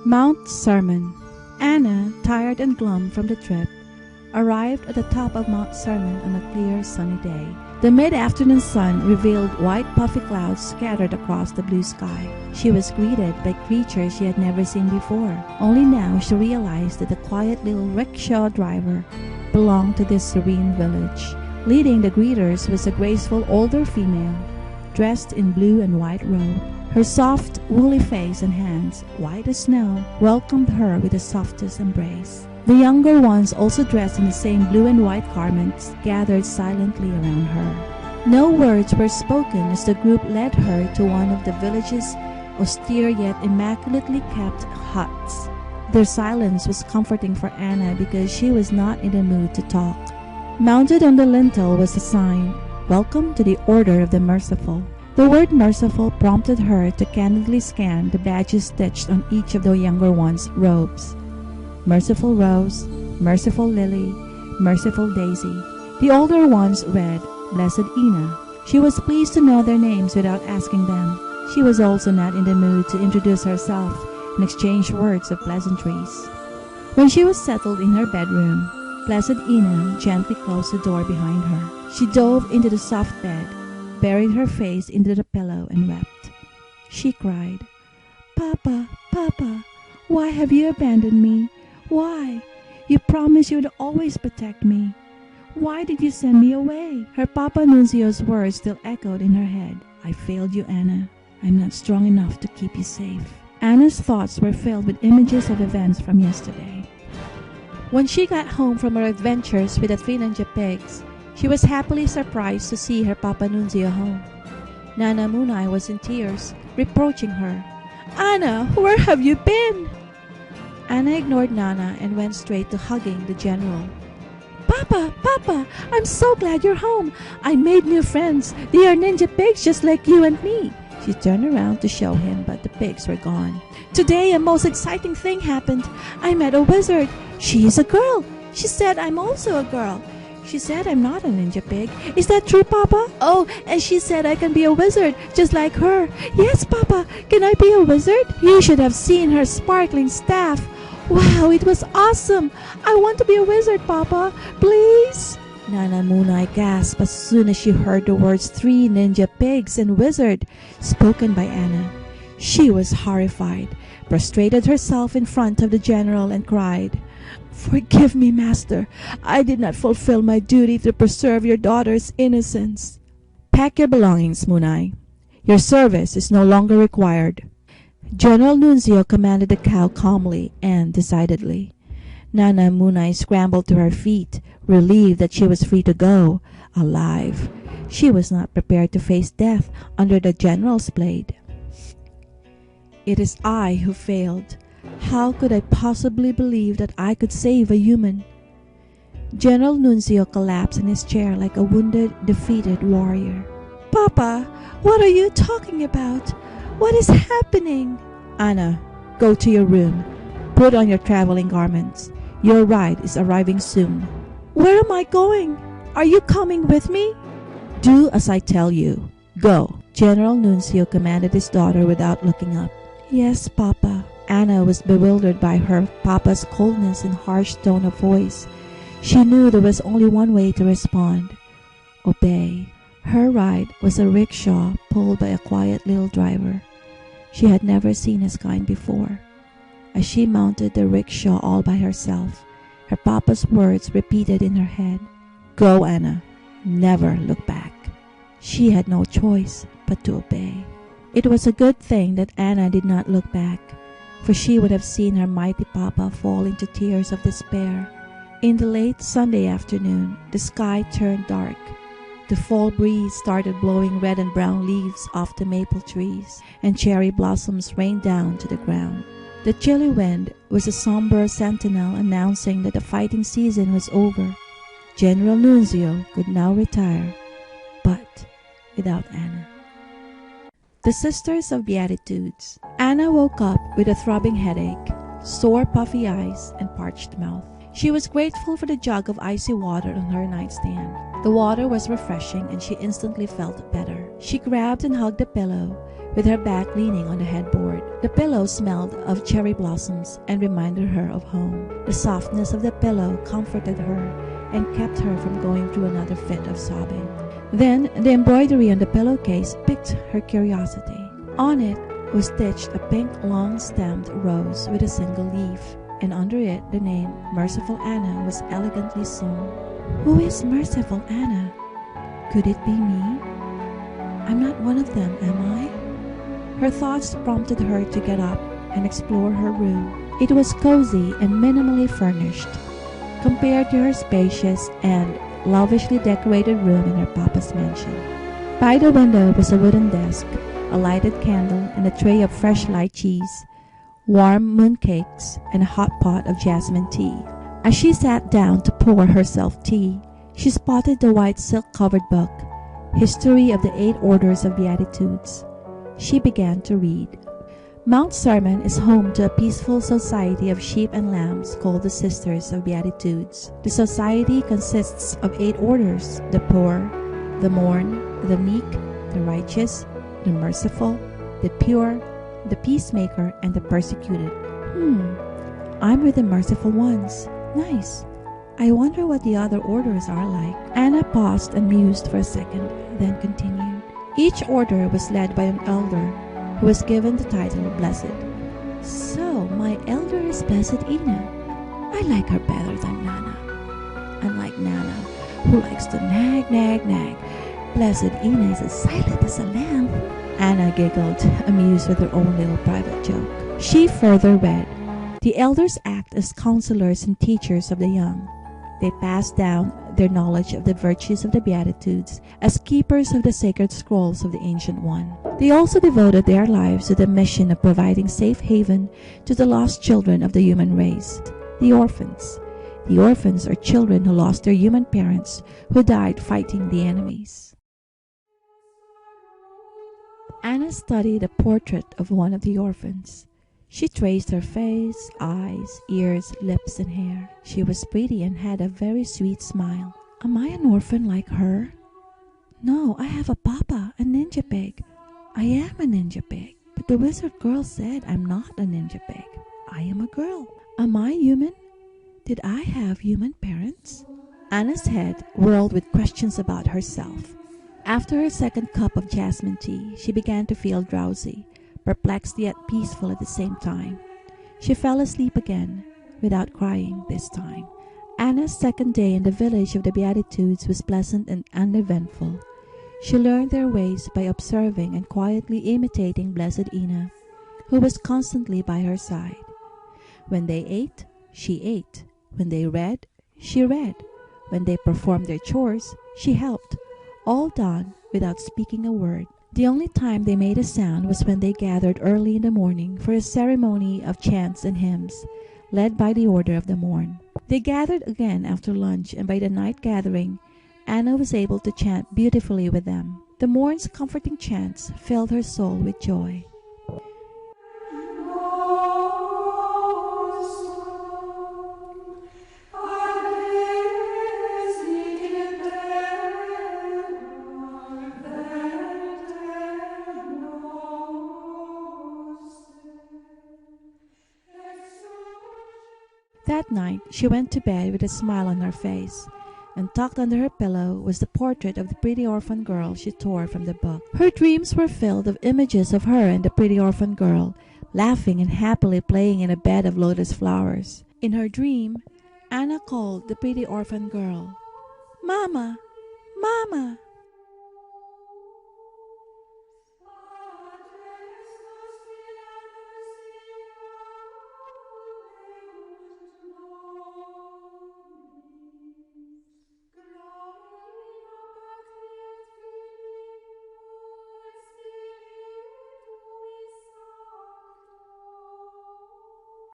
Mount Sermon. Anna, tired and glum from the trip, arrived at the top of Mount Sermon on a clear, sunny day. The mid-afternoon sun revealed white puffy clouds scattered across the blue sky. She was greeted by creatures she had never seen before. Only now she realized that the quiet little rickshaw driver belonged to this serene village. Leading the greeters was a graceful older female, dressed in blue and white robe. Her soft, woolly face and hands, white as snow, welcomed her with the softest embrace. The younger ones, also dressed in the same blue and white garments, gathered silently around her. No words were spoken as the group led her to one of the village's austere yet immaculately kept huts. Their silence was comforting for Anna because she was not in the mood to talk. Mounted on the lintel was a sign, "Welcome to the Order of the Merciful." The word merciful prompted her to candidly scan the badges stitched on each of the younger ones' robes. Merciful Rose, Merciful Lily, Merciful Daisy. The older ones read, Blessed Ina. She was pleased to know their names without asking them. She was also not in the mood to introduce herself and exchange words of pleasantries. When she was settled in her bedroom, Blessed Ina gently closed the door behind her. She dove into the soft bed, buried her face into the pillow, and wept. She cried, "Papa, Papa, why have you abandoned me? Why? You promised you would always protect me. Why did you send me away?" Her Papa Nunzio's words still echoed in her head. "I failed you, Anna. I'm not strong enough to keep you safe." Anna's thoughts were filled with images of events from yesterday. When she got home from her adventures with the 3 ninja pigs, she was happily surprised to see her Papa Nunzio home. Nana Munai was in tears, reproaching her. "Anna, where have you been?" Anna ignored Nana and went straight to hugging the general. "Papa, Papa, I'm so glad you're home. I made new friends. They are ninja pigs just like you and me." She turned around to show him, but the pigs were gone. "Today a most exciting thing happened. I met a wizard. She is a girl. She said I'm also a girl. She said I'm not a ninja pig. Is that true, Papa? Oh, and she said I can be a wizard, just like her. Yes, Papa, can I be a wizard? You should have seen her sparkling staff. Wow, it was awesome. I want to be a wizard, Papa. Please?" Nana Munai gasped as soon as she heard the words 3 ninja pigs and wizard spoken by Anna. She was horrified, prostrated herself in front of the general and cried, "Forgive me, Master. I did not fulfill my duty to preserve your daughter's innocence." "Pack your belongings, Munai. Your service is no longer required." General Nunzio commanded the cow calmly and decidedly. Nana Munai scrambled to her feet, relieved that she was free to go, alive. She was not prepared to face death under the general's blade. "It is I who failed. How could I possibly believe that I could save a human?" General Nunzio collapsed in his chair like a wounded, defeated warrior. "Papa, what are you talking about? What is happening?" "Anna, go to your room. Put on your traveling garments. Your ride is arriving soon." "Where am I going? Are you coming with me?" "Do as I tell you. Go." General Nunzio commanded his daughter without looking up. "Yes, Papa." Anna was bewildered by her Papa's coldness and harsh tone of voice. She knew there was only one way to respond. Obey. Her ride was a rickshaw pulled by a quiet little driver. She had never seen his kind before. As she mounted the rickshaw all by herself, her Papa's words repeated in her head. "Go, Anna. Never look back." She had no choice but to obey. It was a good thing that Anna did not look back, for she would have seen her mighty Papa fall into tears of despair. In the late Sunday afternoon, the sky turned dark. The fall breeze started blowing red and brown leaves off the maple trees, and cherry blossoms rained down to the ground. The chilly wind was a somber sentinel announcing that the fighting season was over. General Nunzio could now retire, but without Anna. The Sisters of Beatitudes. Anna woke up with a throbbing headache, sore puffy eyes, and parched mouth. She was grateful for the jug of icy water on her nightstand. The water was refreshing and she instantly felt better. She grabbed and hugged the pillow, with her back leaning on the headboard. The pillow smelled of cherry blossoms and reminded her of home. The softness of the pillow comforted her and kept her from going through another fit of sobbing. Then the embroidery on the pillowcase piqued her curiosity. On it was stitched a pink long-stemmed rose with a single leaf, and under it the name Merciful Anna was elegantly sewn. Who is Merciful Anna? Could it be me? I'm not one of them, am I? Her thoughts prompted her to get up and explore her room. It was cozy and minimally furnished, compared to her spacious and lavishly decorated room in her papa's mansion. By the window was a wooden desk, a lighted candle, and a tray of fresh lychees, warm mooncakes, and a hot pot of jasmine tea. As she sat down to pour herself tea, she spotted the white silk-covered book, History of the 8 Orders of Beatitudes. She began to read. Mount Sermon is home to a peaceful society of sheep and lambs called the Sisters of Beatitudes. The society consists of 8 orders: the poor, the mourn, the meek, the righteous, the merciful, the pure, the peacemaker, and the persecuted. I'm with the merciful ones. Nice. I wonder what the other orders are like. Anna paused and mused for a second, then continued. Each order was led by an elder, who was given the title Blessed. So, my elder is Blessed Ina. I like her better than Nana. Unlike Nana, who likes to nag, Blessed Ina is as silent as a lamb. Anna giggled, amused with her own little private joke. She further read, the elders act as counselors and teachers of the young. They pass down their knowledge of the virtues of the Beatitudes as keepers of the sacred scrolls of the Ancient One. They also devoted their lives to the mission of providing safe haven to the lost children of the human race, the orphans. The orphans are children who lost their human parents who died fighting the enemies. Anna studied a portrait of one of the orphans. She traced her face, eyes, ears, lips, and hair. She was pretty and had a very sweet smile. Am I an orphan like her? No, I have a papa, a ninja pig. I am a ninja pig. But the wizard girl said I'm not a ninja pig. I am a girl. Am I human? Did I have human parents? Anna's head whirled with questions about herself. After her second cup of jasmine tea, she began to feel drowsy, perplexed yet peaceful at the same time. She fell asleep again, without crying this time. Anna's second day in the village of the Beatitudes was pleasant and uneventful. She learned their ways by observing and quietly imitating Blessed Ina, who was constantly by her side. When they ate, she ate. When they read, she read. When they performed their chores, she helped, all done without speaking a word. The only time they made a sound was when they gathered early in the morning for a ceremony of chants and hymns, led by the Order of the Morn. They gathered again after lunch, and by the night gathering, Anna was able to chant beautifully with them. The morn's comforting chants filled her soul with joy. That night, she went to bed with a smile on her face, and tucked under her pillow was the portrait of the pretty orphan girl she tore from the book. Her dreams were filled of images of her and the pretty orphan girl, laughing and happily playing in a bed of lotus flowers. In her dream, Anna called the pretty orphan girl, "Mama! Mama!"